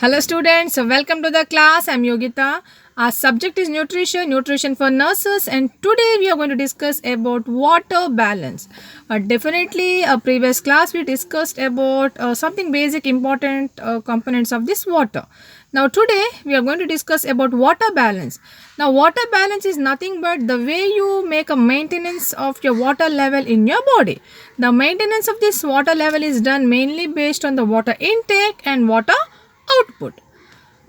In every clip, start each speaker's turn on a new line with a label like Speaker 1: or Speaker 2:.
Speaker 1: Hello students, welcome to the class. I'm Yogita. Our subject is nutrition for nurses, and today we are going to discuss about water balance. Definitely a previous class we discussed about something basic important components of this water. Now today we are going to discuss about water balance. Now water balance is nothing but the way you make a maintenance of your water level in your body. The maintenance of this water level is done mainly based on the water intake and water output.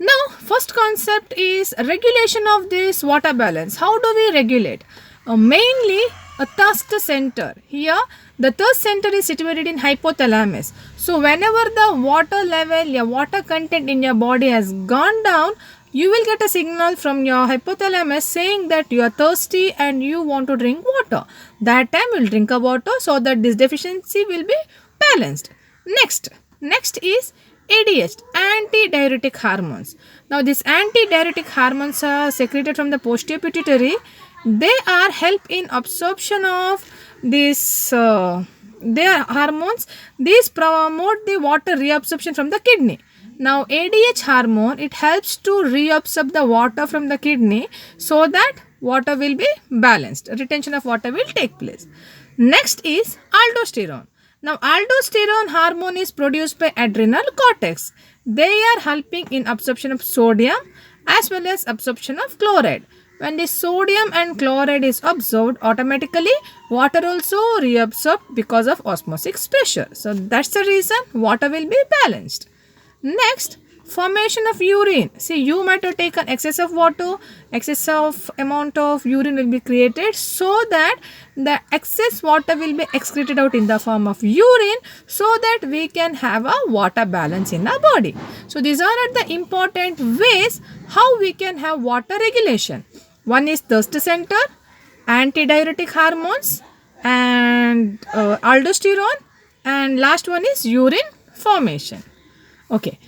Speaker 1: Now, first concept is regulation of this water balance. How do we regulate? Mainly a thirst center. Here, the thirst center is situated in hypothalamus. So, whenever the water level, your water content in your body has gone down, you will get a signal from your hypothalamus saying that you are thirsty and you want to drink water. That time, you will drink a water so that this deficiency will be balanced. Next is ADH, antidiuretic hormones. Now, these antidiuretic hormones are secreted from the posterior pituitary. They are help in absorption of these their hormones. These promote the water reabsorption from the kidney. Now, ADH hormone, it helps to reabsorb the water from the kidney so that water will be balanced. Retention of water will take place. Next is aldosterone. Now, aldosterone hormone is produced by adrenal cortex. They are helping in absorption of sodium as well as absorption of chloride. When the sodium and chloride is absorbed, automatically water also reabsorbed because of osmotic pressure. So, that's the reason water will be balanced. Next, formation of urine. See, you might have taken excess of water, excess of amount of urine will be created so that the excess water will be excreted out in the form of urine so that we can have a water balance in our body. So, these are the important ways how we can have water regulation. One is thirst center, antidiuretic hormones, and aldosterone, and last one is urine formation. Okay.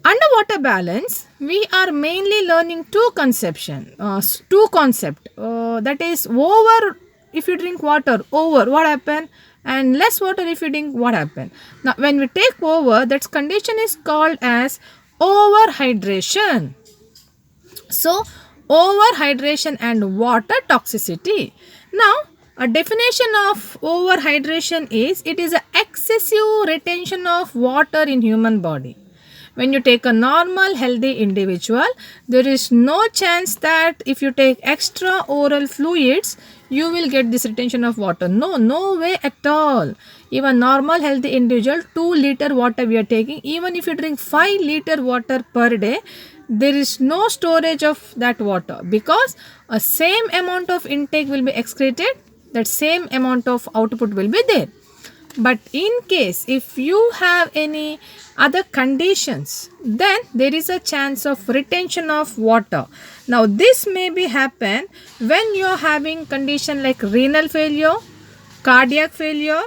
Speaker 1: Underwater balance, we are mainly learning two concept. That is over if you drink water, over what happen, and less water if you drink what happen. Now, when we take over, that condition is called as overhydration. So, overhydration and water toxicity. Now, a definition of overhydration is it is an excessive retention of water in human body. When you take a normal healthy individual, there is no chance that if you take extra oral fluids, you will get this retention of water. No way at all. Even normal healthy individual, 2 liter water we are taking, even if you drink 5 liter water per day, there is no storage of that water because a same amount of intake will be excreted, that same amount of output will be there. But in case if you have any other conditions, then there is a chance of retention of water. Now this may be happen when you are having condition like renal failure, cardiac failure,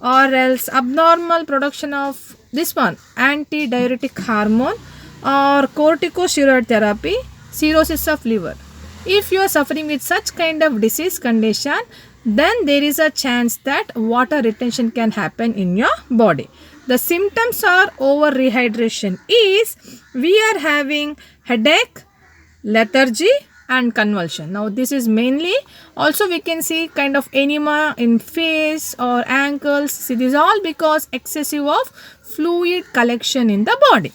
Speaker 1: or else abnormal production of this one antidiuretic hormone or corticosteroid therapy, cirrhosis of liver. If you are suffering with such kind of disease condition, then there is a chance that water retention can happen in your body. The symptoms are over rehydration is we are having headache, lethargy and convulsion. Now this is mainly also we can see kind of edema in face or ankles. See, this is all because excessive of fluid collection in the body.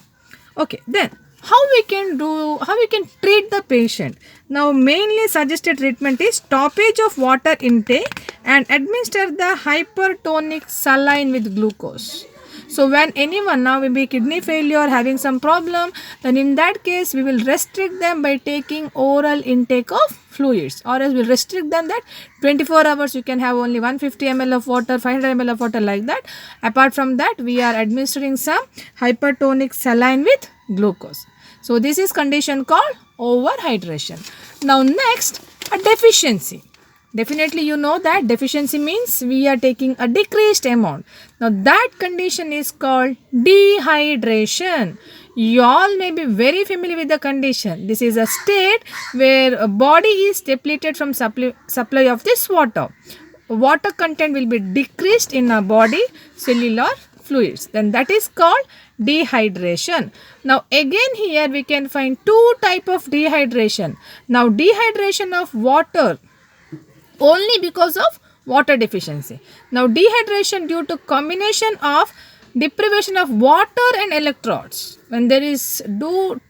Speaker 1: Okay, then how we can treat the patient. Now mainly suggested treatment is stoppage of water intake and administer the hypertonic saline with glucose. So when anyone now will be kidney failure having some problem, then in that case we will restrict them by taking oral intake of fluids, or else we'll restrict them that 24 hours you can have only 150 ml of water, 500 ml of water, like that. Apart from that, we are administering some hypertonic saline with glucose. So this is condition called overhydration. Now next, a deficiency. Definitely you know that deficiency means we are taking a decreased amount. Now that condition is called dehydration. You all may be very familiar with the condition. This is a state where a body is depleted from supply of this water. Water content will be decreased in our body, cellular fluids, then that is called dehydration. Now again here we can find two type of dehydration. Now dehydration of water only because of water deficiency. Now dehydration due to combination of deprivation of water and electrodes. When there is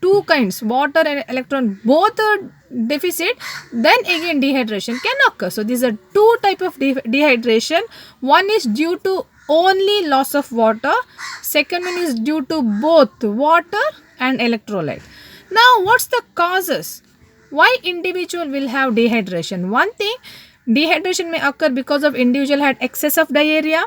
Speaker 1: two kinds, water and electron, both are deficit, then again dehydration can occur. So these are two type of dehydration. One is due to only loss of water, second one is due to both water and electrolyte. Now what's the causes? Why individual will have dehydration? One thing, dehydration may occur because of individual had excess of diarrhea,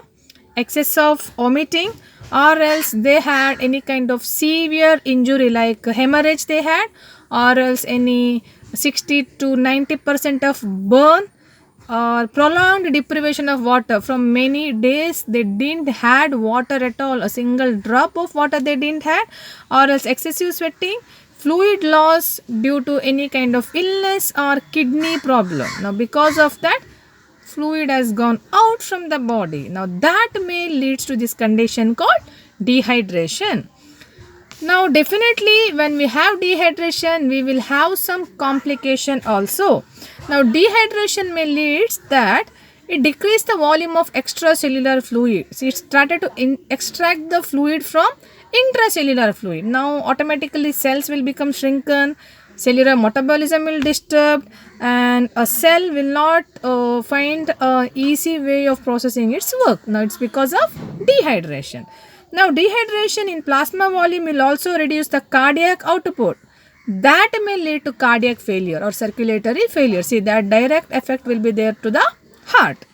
Speaker 1: excess of vomiting, or else they had any kind of severe injury like hemorrhage they had, or else any 60 to 90% of burn, or prolonged deprivation of water from many days they didn't had water at all, a single drop of water they didn't had, or else excessive sweating, fluid loss due to any kind of illness or kidney problem. Now because of that fluid has gone out from the body. Now that may leads to this condition called dehydration. Now definitely when we have dehydration we will have some complication also. Now dehydration may leads that it decrease the volume of extracellular fluid. See, it started to extract the fluid from intracellular fluid. Now automatically cells will become shrunken, cellular metabolism will disturb, and a cell will not find a easy way of processing its work. Now it's because of dehydration. Now dehydration in plasma volume will also reduce the cardiac output. That may lead to cardiac failure or circulatory failure. See, that direct effect will be there to the heart.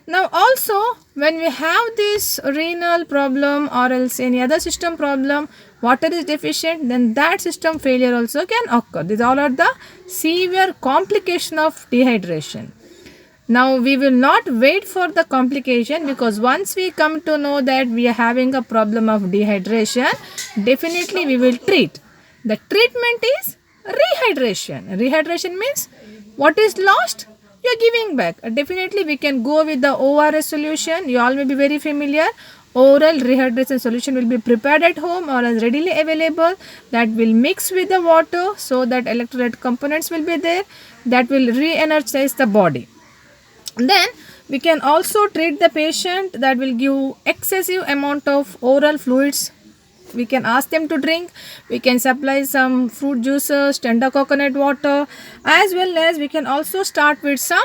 Speaker 1: Now also when we have this renal problem or else any other system problem, water is deficient, then that system failure also can occur. These all are the severe complication of dehydration. Now we will not wait for the complication, because once we come to know that we are having a problem of dehydration, definitely we will treat. The treatment is rehydration. Rehydration means what is lost, you are giving back. Definitely we can go with the ORS solution. You all may be very familiar. Oral rehydration solution will be prepared at home or is readily available. That will mix with the water so that electrolyte components will be there. That will re-energize the body. Then we can also treat the patient that will give excessive amount of oral fluids. We can ask them to drink. We can supply some fruit juices, tender coconut water, as well as we can also start with some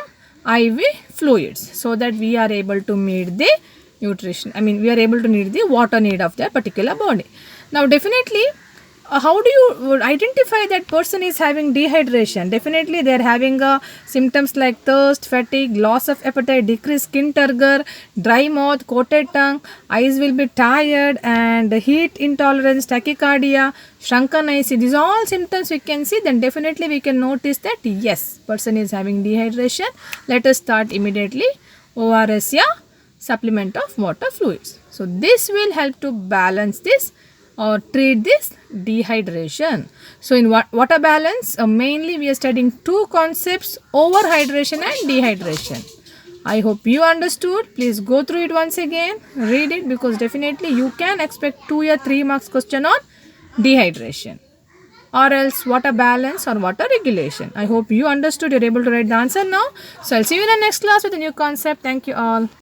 Speaker 1: IV fluids so that we are able to meet the nutrition. We are able to meet the water need of that particular body. Now definitely how do you identify that person is having dehydration? Definitely they are having symptoms like thirst, fatigue, loss of appetite, decreased skin turgor, dry mouth, coated tongue, eyes will be tired, and heat intolerance, tachycardia, shrunken eyes. These all symptoms we can see, then definitely we can notice that yes, person is having dehydration. Let us start immediately ORS supplement of water fluids. So this will help to balance this or treat this dehydration. So in water balance, mainly we are studying two concepts, overhydration and dehydration. I hope you understood. Please go through it once again, read it, because definitely you can expect 2 or 3 marks question on dehydration or else water balance or water regulation. I hope you understood. You're able to write the answer now. So I'll see you in the next class with a new concept. Thank you all.